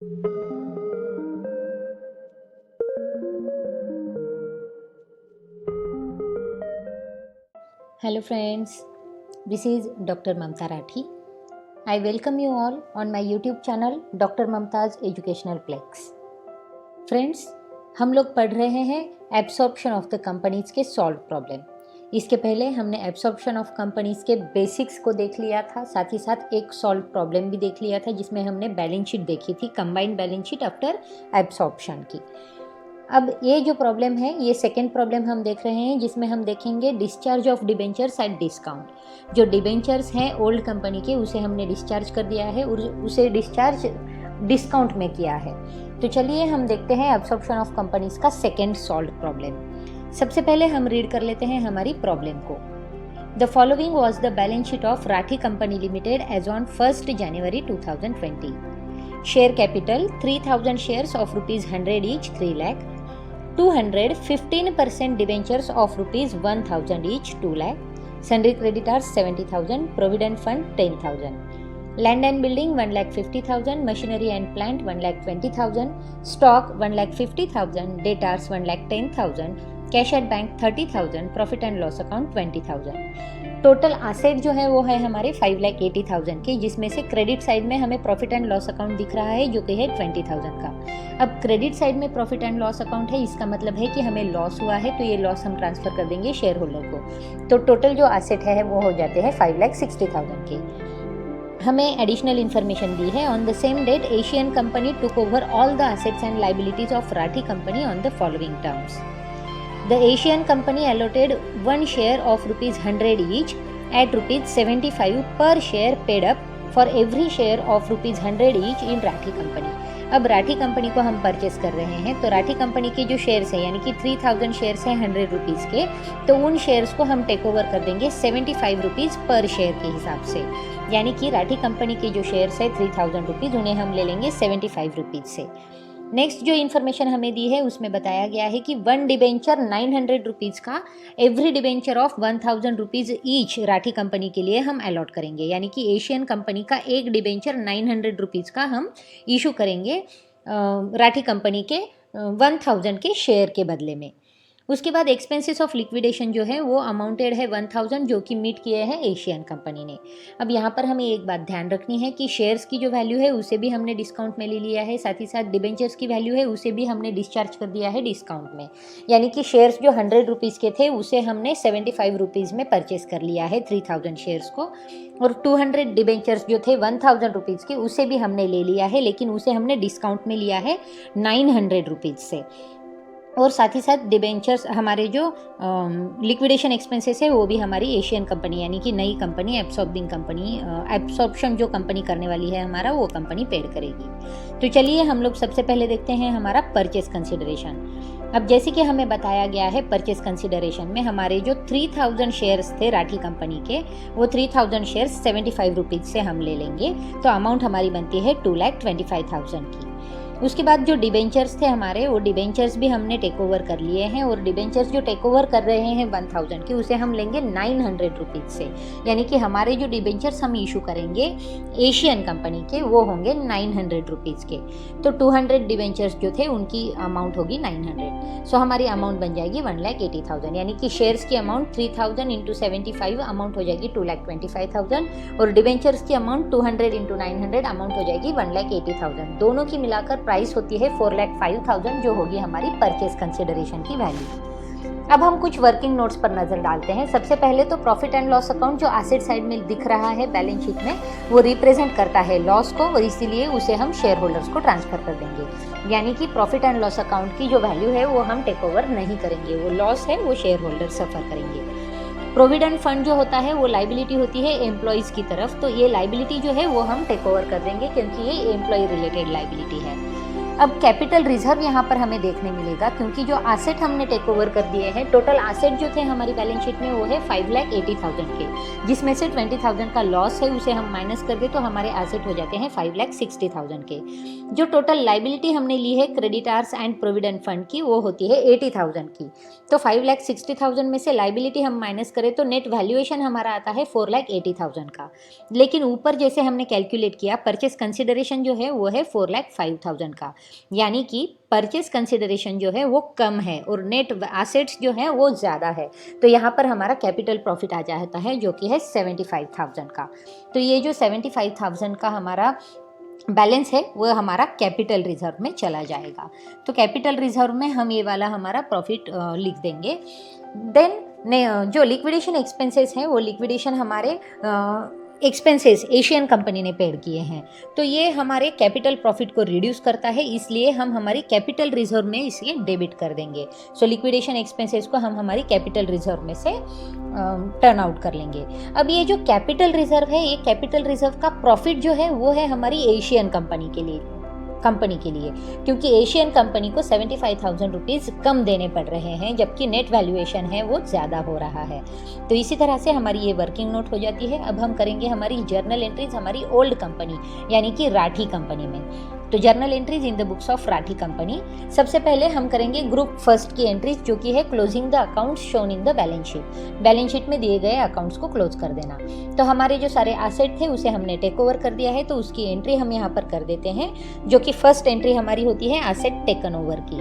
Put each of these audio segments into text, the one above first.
Hello friends, this is Dr. Mamta Rathi. I welcome you all on my YouTube channel Dr. Mamta's Educational Plex. Friends, हम लोग पढ़ रहे हैं absorption of the companies के solve problem. इसके पहले हमने एब्सॉर्प्शन ऑफ कंपनीज के बेसिक्स को देख लिया था, साथ ही साथ एक सॉल्व प्रॉब्लम भी देख लिया था जिसमें हमने बैलेंस शीट देखी थी, combined balance sheet after absorption की। अब ये जो प्रॉब्लम है, ये सेकेंड प्रॉब्लम हम देख रहे हैं जिसमें हम देखेंगे discharge of debentures at discount. जो डिबेंचर्स हैं ओल्ड कंपनी के, उसे हमने डिस्चार्ज कर दिया है और उसे डिस्चार्ज डिस्काउंट में किया है। तो चलिए हम देखते हैं एब्सॉर्प्शन ऑफ कंपनीज का सेकेंड सॉल्व प्रॉब्लम। सबसे पहले हम रीड कर लेते हैं हमारी प्रॉब्लम को। The following was the balance sheet of Rathi company limited as on 1 January 2020। Share capital 3000 shares of ₹100 each 3 lakh, 200 15% debentures of ₹1000 each 2 lakh, sundry creditors 70,000, provident fund 10,000, land and building 1,50,000, machinery and plant 1,20,000, stock 1,50,000, debtors 1,10,000, cash at bank 30,000, profit and loss account 20,000। Total asset जो है वो है हमारे 5,80,000 की, जिसमें से credit side में हमें प्रॉफिट एंड लॉस अकाउंट दिख रहा है जो कि है 20,000 का। अब क्रेडिट साइड में प्रॉफिट एंड लॉस अकाउंट है, इसका मतलब है कि हमें लॉस हुआ है, तो ये लॉस हम ट्रांसफर कर देंगे शेयर होल्डर को। तो टोटल जो एसेट है वो हो जाते हैं 5,60,000 के। हमें एडिशनल इन्फॉर्मेशन दी है। On the same date Asian company took over all the assets and liabilities of Rathi company on the following terms. The Asian company allotted 1 share of ₹100 each at ₹75 per share paid up for every share of ₹100 each in Rathi company. अब Rathi company को हम purchase कर रहे हैं, तो Rathi company के जो shares हैं यानी कि 3000 शेयर्स हैं ₹100 के, तो उन शेयर्स को हम टेक ओवर कर देंगे ₹75 पर शेयर के हिसाब से। यानी कि राठी कंपनी के जो शेयर्स है ₹3000 उन्हें हम ले लेंगे ₹75 से। नेक्स्ट जो इन्फॉर्मेशन हमें दी है उसमें बताया गया है कि 1 डिबेंचर ₹900 का, every debenture of ₹1000 each Rathi company के लिए हम अलॉट करेंगे। यानी कि एशियन कंपनी का एक डिबेंचर ₹900 का हम इशू करेंगे राठी कंपनी के 1000 के शेयर के बदले में। उसके बाद एक्सपेंसेस ऑफ लिक्विडेशन जो है वो अमाउंटेड है 1000, जो कि मीट किए हैं एशियन कंपनी ने। अब यहाँ पर हमें एक बात ध्यान रखनी है कि शेयर्स की जो वैल्यू है उसे भी हमने डिस्काउंट में ले लिया है, साथ ही साथ डिबेंचर्स की वैल्यू है उसे भी हमने डिस्चार्ज कर दिया है डिस्काउंट में। यानी कि शेयर्स जो ₹100 के थे उसे हमने ₹75 में परचेस कर लिया है 3000 शेयर्स को, और 200 डिबेंचर्स जो थे ₹1000 के उसे भी हमने ले लिया है, लेकिन उसे हमने डिस्काउंट में लिया है ₹900 से। और साथ ही साथ डिबेंचर्स हमारे जो लिक्विडेशन एक्सपेंसेस है वो भी हमारी एशियन कंपनी यानी कि नई कंपनी एब्सॉर्बिंग कंपनी, एब्सॉर्प्शन जो कंपनी करने वाली है हमारा, वो कंपनी पेड करेगी। तो चलिए हम लोग सबसे पहले देखते हैं हमारा परचेस कंसिडरेशन। अब जैसे कि हमें बताया गया है परचेस कंसिडरेशन में हमारे जो 3000 शेयर्स थे राठी कंपनी के, वो 3000 शेयर्स ₹75 से हम ले लेंगे, तो अमाउंट हमारी बनती है 2,25,000 की। उसके बाद जो डिबेंचर्स थे हमारे, वो डिबेंचर्स भी हमने टेक ओवर कर लिए हैं, और डिबेंचर्स जो टेक ओवर कर रहे हैं 1000 के, उसे हम लेंगे ₹900 से। यानी कि हमारे जो डिबेंचर्स हम इशू करेंगे एशियन कंपनी के वो होंगे ₹900 के। तो 200 डिबेंचर्स जो थे उनकी अमाउंट होगी 900। सो हमारी अमाउंट बन जाएगी 1,80,000। यानी कि शेयर्स की अमाउंट 3000 × 75 अमाउंट हो जाएगी 2,25,000, और डिबेंचर्स की अमाउंट 200 × 900 अमाउंट हो जाएगी 1,80,000। दोनों की मिलाकर प्राइस होती है 4,05,000, जो होगी हमारी परचेस कंसिडरेशन की वैल्यू। अब हम कुछ वर्किंग नोट्स पर नजर डालते हैं। सबसे पहले तो प्रॉफिट एंड लॉस अकाउंट जो एसेट साइड में दिख रहा है बैलेंस शीट में, वो रिप्रेजेंट करता है लॉस को, और इसीलिए उसे हम शेयर होल्डर्स को ट्रांसफर कर देंगे। यानी कि प्रॉफिट एंड लॉस अकाउंट की जो वैल्यू है वो हम टेक ओवर नहीं करेंगे, वो लॉस है वो शेयर होल्डर सफर करेंगे। प्रोविडेंट फंड जो होता है वो लाइबिलिटी होती है एम्प्लॉयज़ की तरफ, तो ये लाइबिलिटी जो है वो हम टेक ओवर कर देंगे क्योंकि ये एम्प्लॉय रिलेटेड लाइबिलिटी है। अब कैपिटल रिजर्व यहाँ पर हमें देखने मिलेगा, क्योंकि जो एसेट हमने टेक ओवर कर दिए हैं, टोटल एसेट जो थे हमारी बैलेंस शीट में वो है 5,80,000 के, जिसमें से 20,000 का लॉस है उसे हम माइनस कर दे तो हमारे एसेट हो जाते हैं 5,60,000 के। जो टोटल लाइबिलिटी हमने ली है क्रेडिटार्स एंड प्रोविडेंट फंड की वो होती है 80,000 की। तो 5,60,000 में से लाइबिलिटी हम माइनस करें तो नेट वैल्यूएशन हमारा आता है 4,80,000 का। लेकिन ऊपर जैसे हमने कैलकुलेट किया परचेस कंसिडरेशन जो है वो है 4,05,000 का, यानी कि परचेस कंसिडरेशन जो है वो कम है और नेट एसेट्स जो है वो ज़्यादा है। तो यहाँ पर हमारा कैपिटल प्रॉफिट आ जाता है जो कि है 75,000 का। तो ये जो 75,000 का हमारा बैलेंस है वो हमारा कैपिटल रिजर्व में चला जाएगा। तो कैपिटल रिजर्व में हम ये वाला हमारा प्रॉफिट लिख देंगे। देन जो लिक्विडेशन एक्सपेंसेस हैं वो लिक्विडेशन हमारे एक्सपेंसेस एशियन कंपनी ने पेड किए हैं, तो ये हमारे कैपिटल प्रॉफिट को रिड्यूस करता है, इसलिए हम हमारी कैपिटल रिजर्व में इसे डेबिट कर देंगे। सो लिक्विडेशन एक्सपेंसेस को हम हमारी कैपिटल रिजर्व में से टर्न आउट कर लेंगे। अब ये जो कैपिटल रिजर्व है, ये कैपिटल रिजर्व का प्रॉफिट जो है वो है हमारी एशियन कंपनी के लिए, क्योंकि एशियन कंपनी को 75,000 रुपीज़ कम देने पड़ रहे हैं, जबकि नेट वैल्यूएशन है वो ज़्यादा हो रहा है। तो इसी तरह से हमारी ये वर्किंग नोट हो जाती है। अब हम करेंगे हमारी जर्नल एंट्रीज हमारी ओल्ड कंपनी यानी कि राठी कंपनी में। तो journal entries in the books of Rathi company. सबसे पहले हम करेंगे ग्रुप फर्स्ट की एंट्रीज जो कि है closing the accounts shown in the balance sheet. Balance sheet में दिए गए अकाउंट्स को क्लोज कर देना। तो हमारे जो सारे एसेट थे उसे हमने टेक ओवर कर दिया है, तो उसकी एंट्री हम यहाँ पर कर देते हैं, जो कि फर्स्ट एंट्री हमारी होती है एसेट टेकन ओवर की।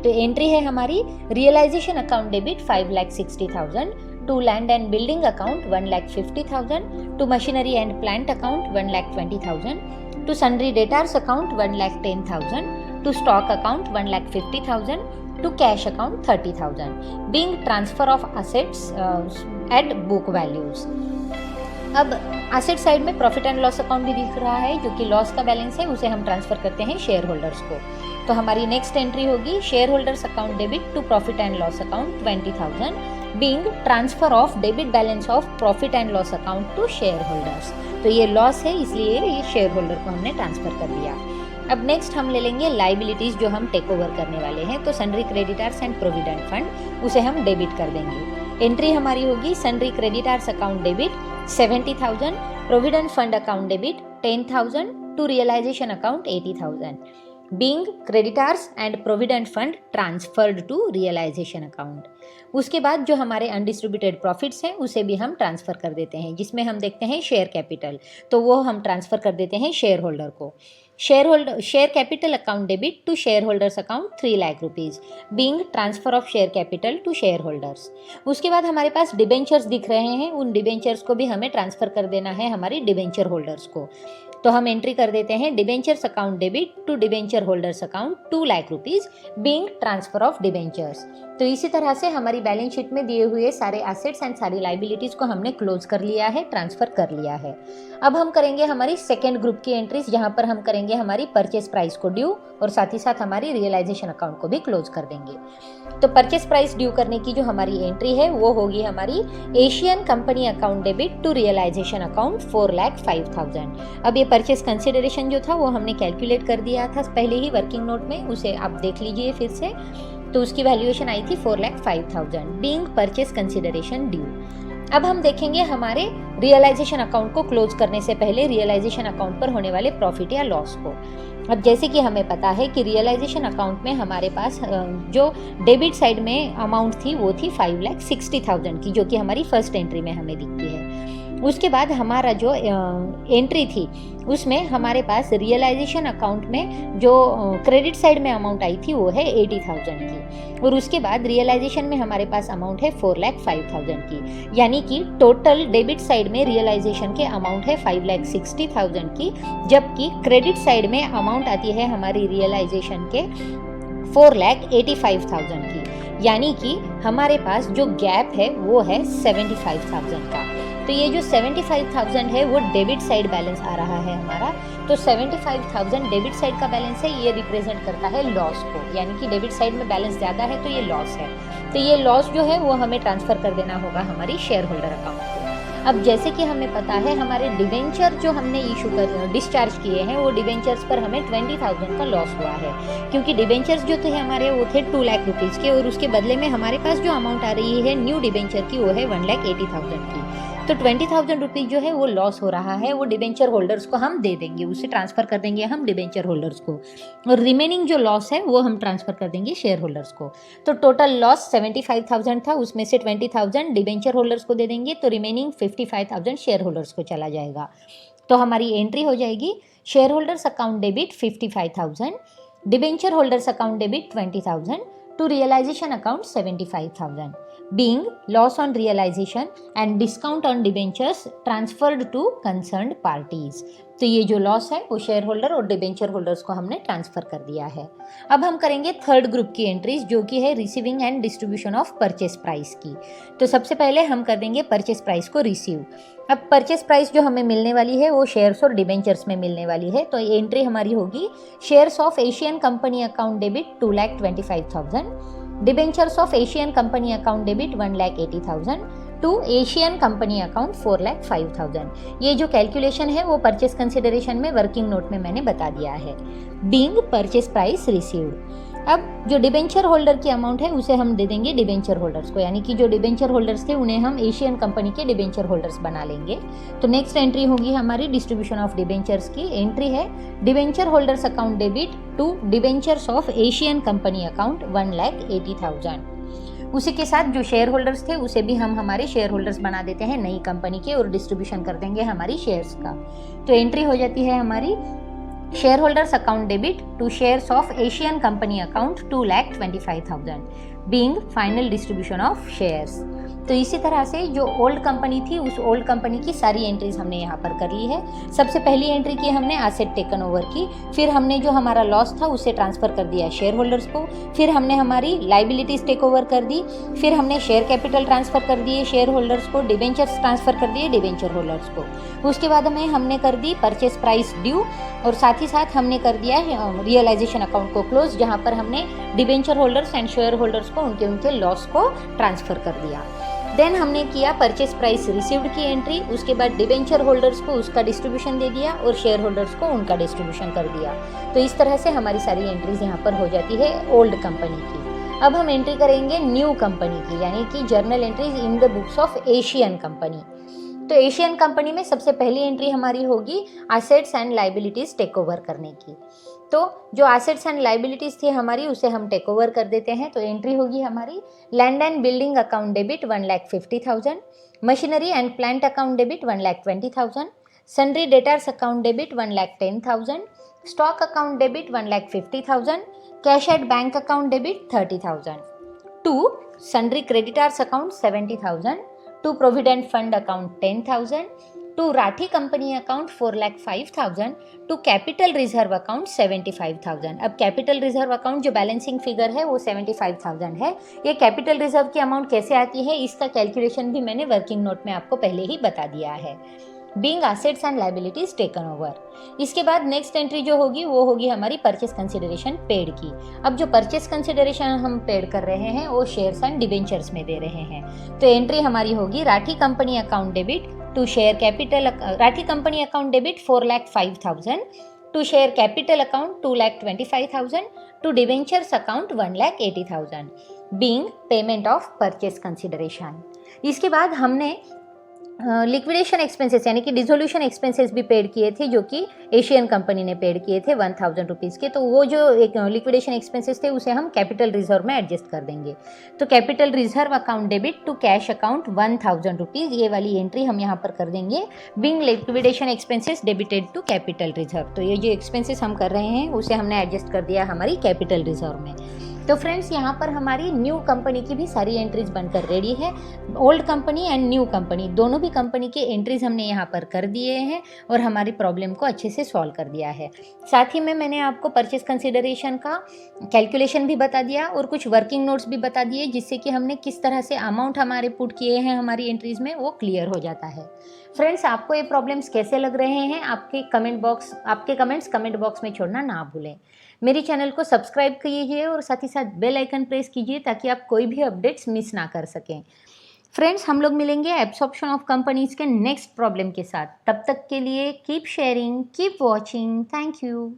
तो एंट्री है हमारी realisation account debit 5,60,000, to land and building account 1,50,000, to machinery and plant account 1,20,000, to sundry debtors account 1,10,000, to stock account 1,50,000, to cash account 30,000, being transfer of assets at book values। अब asset side में profit and loss account भी दिख रहा है, जो कि loss का balance है उसे हम ट्रांसफर करते हैं शेयर होल्डर्स को। तो हमारी नेक्स्ट एंट्री होगी share holders account debit to profit and loss account 20,000, being transfer of debit balance of profit and loss account to share holders. तो ये लॉस है इसलिए ये शेयर होल्डर को हमने ट्रांसफर कर दिया। अब नेक्स्ट हम ले लेंगे लाइबिलिटीज जो हम टेक ओवर करने वाले हैं। तो sundry creditors and provident fund उसे हम डेबिट कर देंगे। एंट्री हमारी होगी sundry creditors account debit 70,000, provident fund account debit 10,000, to realisation account 80,000, being creditors and provident fund transferred to realisation account. उसके बाद जो हमारे अनडिस्ट्रीब्यूटेड प्रॉफिट्स हैं उसे भी हम ट्रांसफ़र कर देते हैं, जिसमें हम देखते हैं शेयर कैपिटल, तो वो हम ट्रांसफ़र कर देते हैं शेयर होल्डर को। Share capital account debit to share holders account 3 lakh rupees, being transfer of share capital to share holders. उसके बाद हमारे पास डिबेंचर्स दिख रहे हैं, उन डिबेंचर्स को भी हमें ट्रांसफ़र कर देना है हमारी डिबेंचर होल्डर्स को। तो हम एंट्री कर देते हैं debentures account debit to debenture holders account 2 lakh rupees, being transfer of debentures. तो इसी तरह से हमारी बैलेंस शीट में दिए हुए सारे एसेट्स एंड सारी लाइबिलिटीज़ को हमने क्लोज कर लिया है, ट्रांसफ़र कर लिया है। अब हम करेंगे हमारी सेकेंड ग्रुप की एंट्रीज, जहाँ पर हम करेंगे हमारी परचेस प्राइस को ड्यू और साथ ही साथ हमारी रियलाइजेशन अकाउंट को भी क्लोज कर देंगे। तो परचेस प्राइस ड्यू करने की जो हमारी एंट्री है वो होगी हमारी Asian company account debit to realisation account 4,05,000। अब ये परचेस कंसिडरेशन जो था वो हमने कैलकुलेट कर दिया था पहले ही वर्किंग नोट में, उसे आप देख लीजिए फिर से। तो उसकी वैल्यूएशन आई थी 4,05,000, बीइंग परचेस कंसिडरेशन ड्यू। अब हम देखेंगे हमारे रियलाइजेशन अकाउंट को क्लोज करने से पहले रियलाइजेशन अकाउंट पर होने वाले प्रॉफिट या लॉस को। अब जैसे कि हमें पता है कि रियलाइजेशन अकाउंट में हमारे पास जो डेबिट साइड में अमाउंट थी वो थी 5,60,000 की, जो कि हमारी फर्स्ट एंट्री में हमें दिखती है। उसके बाद हमारा जो एंट्री थी उसमें हमारे पास रियलाइजेशन अकाउंट में जो क्रेडिट साइड में अमाउंट आई थी वो है 80,000 की, और उसके बाद रियलाइजेशन में हमारे पास अमाउंट है 4,05,000 की, यानी कि टोटल डेबिट साइड में रियलाइजेशन के अमाउंट है 5,60,000 की, जबकि क्रेडिट साइड में अमाउंट आती है हमारी रियलाइजेशन के 4,85,000 की, यानी कि हमारे पास जो गैप है वो है 75,000 का। तो ये जो 75,000 है वो डेबिट साइड बैलेंस आ रहा है हमारा। तो 75,000 डेबिट साइड का बैलेंस है, ये रिप्रेजेंट करता है लॉस को, यानी कि डेबिट साइड में बैलेंस ज़्यादा है तो ये लॉस है। तो ये लॉस जो है वो हमें ट्रांसफ़र कर देना होगा हमारी शेयर होल्डर अकाउंट को। अब जैसे कि हमें पता है हमारे डिवेंचर जो हमने इशू कर डिस्चार्ज किए हैं वो डिवेंचर्स पर हमें 20,000 का लॉस हुआ है, क्योंकि डिवेंचर्स जो थे हमारे वो थे 2 लाख रुपीज़ के, और उसके बदले में हमारे पास जो अमाउंट आ रही है न्यू डिवेंचर की वो है 1,80,000 की। तो 20,000 रुपीज़ जो है वो लॉस हो रहा है, वो डिवेंचर होल्डर्स को हम दे देंगे, उसे ट्रांसफ़र कर देंगे हम डिवेंचर होल्डर्स को, और रिमेनिंग जो लॉस है वो हम ट्रांसफ़र कर देंगे शेयर होल्डर्स को। तो टोटल लॉस 75,000 था, उसमें से 20,000 डिवेंचर होल्डर्स को दे देंगे, तो रिमेनिंग 55,000 शेयर होल्डर्स को चला जाएगा। तो हमारी एंट्री हो जाएगी share holders account debit 55,000, debenture holders account debit 20,000 to realization account 75,000, being loss on realization and discount on debentures transferred to concerned parties। तो ये जो लॉस है वो शेयर होल्डर और डिबेंचर होल्डर्स को हमने ट्रांसफ़र कर दिया है। अब हम करेंगे थर्ड ग्रुप की एंट्रीज, जो कि है receiving end distribution of purchase price की। तो सबसे पहले हम कर देंगे परचेस प्राइस को रिसीव। अब परचेस प्राइस जो हमें मिलने वाली है वो शेयर्स और डिबेंचर्स में मिलने वाली है, तो ये एंट्री हमारी होगी shares of Asian company account debit 2,25,000, debentures of Asian company account debit 1,80,000 to Asian company account 4,05,000। ये जो कैलकुलेशन है वो परचेस कंसिडरेशन में वर्किंग नोट में मैंने बता दिया है, बीइंग परचेस प्राइस रिसीव्ड। अब जो डिबेंचर होल्डर की अमाउंट है उसे हम दे देंगे डिबेंचर होल्डर्स को, यानी कि जो डिबेंचर होल्डर्स थे उन्हें हम एशियन कंपनी के डिबेंचर होल्डर्स बना लेंगे। तो नेक्स्ट एंट्री होगी हमारी डिस्ट्रीब्यूशन ऑफ डिबेंचर्स की। एंट्री है debenture holders account debit to debentures of Asian company account 1,80,000। उसी के साथ जो शेयर होल्डर्स थे उसे भी हम हमारे शेयर होल्डर्स बना देते हैं नई कंपनी के, और डिस्ट्रीब्यूशन कर देंगे हमारी शेयर्स का। तो एंट्री हो जाती है हमारी share holders account debit to shares of Asian company account 2,25,000, being final distribution of shares. तो इसी तरह से जो ओल्ड कंपनी थी उस ओल्ड कंपनी की सारी एंट्रीज हमने यहाँ पर कर ली है। सबसे पहली एंट्री की हमने एसेट टेकन ओवर की, फिर हमने जो हमारा लॉस था उसे ट्रांसफ़र कर दिया शेयर होल्डर्स को, फिर हमने हमारी लाइबिलिटीज़ टेक ओवर कर दी, फिर हमने शेयर कैपिटल ट्रांसफ़र कर दिए शेयर होल्डर्स को, डिबेंचर्स ट्रांसफ़र कर दिए डिबेंचर होल्डर्स को। उसके बाद में हमने कर दी परचेस प्राइस ड्यू, और साथ ही साथ हमने कर दिया रियलाइजेशन अकाउंट को क्लोज, जहाँ पर हमने debenture holders and share holders को उनके लॉस को ट्रांसफ़र कर दिया। देन हमने किया परचेस प्राइस रिसीव्ड की एंट्री, उसके बाद डिबेंचर होल्डर्स को उसका डिस्ट्रीब्यूशन दे दिया और शेयर होल्डर्स को उनका डिस्ट्रीब्यूशन कर दिया। तो इस तरह से हमारी सारी एंट्रीज यहाँ पर हो जाती है ओल्ड कंपनी की। अब हम एंट्री करेंगे न्यू कंपनी की, यानी कि journal entries in the books of Asian company. तो एशियन कंपनी में सबसे पहली एंट्री हमारी होगी assets and liabilities take over करने की। तो जो एसेट्स एंड लाइबिलिटीज़ थी हमारी उसे हम टेक ओवर कर देते हैं। तो एंट्री होगी हमारी land and building account debit 1,50,000, machinery and plant account debit 1,20,000, sundry debtors account debit 1,10,000, stock account debit 1,50,000, cash at bank account debit 30,000, to sundry creditors account 70,000, to provident fund account 10,000, to Rathi company account 4,05,000, to capital reserve account 75,000। अब capital reserve account जो balancing figure है वो 75,000 है। ये capital reserve की amount कैसे आती है इसका कैलकुलेशन भी मैंने वर्किंग नोट में आपको पहले ही बता दिया है, being assets and liabilities taken over. इसके बाद नेक्स्ट एंट्री जो होगी वो होगी हमारी परचेस कंसिडरेशन पेड की। अब जो परचेस कंसिडरेशन हम पेड कर रहे हैं वो शेयर्स एंड डिबेंचर्स में दे रहे हैं। तो एंट्री हमारी होगी Rathi company account debit to share capital, Rathi company account debit 4,05,000, to share capital account 2,25,000, to debentures account 1,80,000, being payment of purchase consideration. इसके बाद हमने लिक्विडेशन एक्सपेंसेस यानी कि डिसोल्यूशन एक्सपेंसेस भी पेड किए थे, जो कि एशियन कंपनी ने पेड किए थे 1,000 रुपीज़ के। तो वो जो एक लिक्विडेशन एक्सपेंसेस थे उसे हम कैपिटल रिजर्व में एडजस्ट कर देंगे। तो capital reserve account debit to cash account 1,000 rupees, ये वाली एंट्री हम यहाँ पर कर देंगे, being liquidation expenses debited to capital reserve. तो ये जो एक्सपेंसेस हम कर रहे हैं उसे हमने एडजस्ट कर दिया हमारी कैपिटल रिजर्व में। तो फ्रेंड्स यहाँ पर हमारी न्यू कंपनी की भी सारी एंट्रीज बनकर रेडी है। Old company and new company दोनों भी कंपनी के एंट्रीज हमने यहाँ पर कर दिए हैं और हमारी प्रॉब्लम को अच्छे से सॉल्व कर दिया है। साथ ही में मैंने आपको परचेस कंसिडरेशन का कैलकुलेशन भी बता दिया और कुछ वर्किंग नोट्स भी बता दिए, जिससे कि हमने किस तरह से अमाउंट हमारे पुट किए हैं हमारी एंट्रीज में वो क्लियर हो जाता है। फ्रेंड्स, आपको ये प्रॉब्लम्स कैसे लग रहे हैं आपके कमेंट्स कमेंट बॉक्स में छोड़ना ना भूलें। मेरे चैनल को सब्सक्राइब कीजिए और साथ ही साथ बेल आइकन प्रेस कीजिए ताकि आप कोई भी अपडेट्स मिस ना कर सकें। फ्रेंड्स, हम लोग मिलेंगे एब्सॉर्प्शन ऑफ कंपनीज के नेक्स्ट प्रॉब्लम के साथ। तब तक के लिए keep sharing, keep watching. Thank you.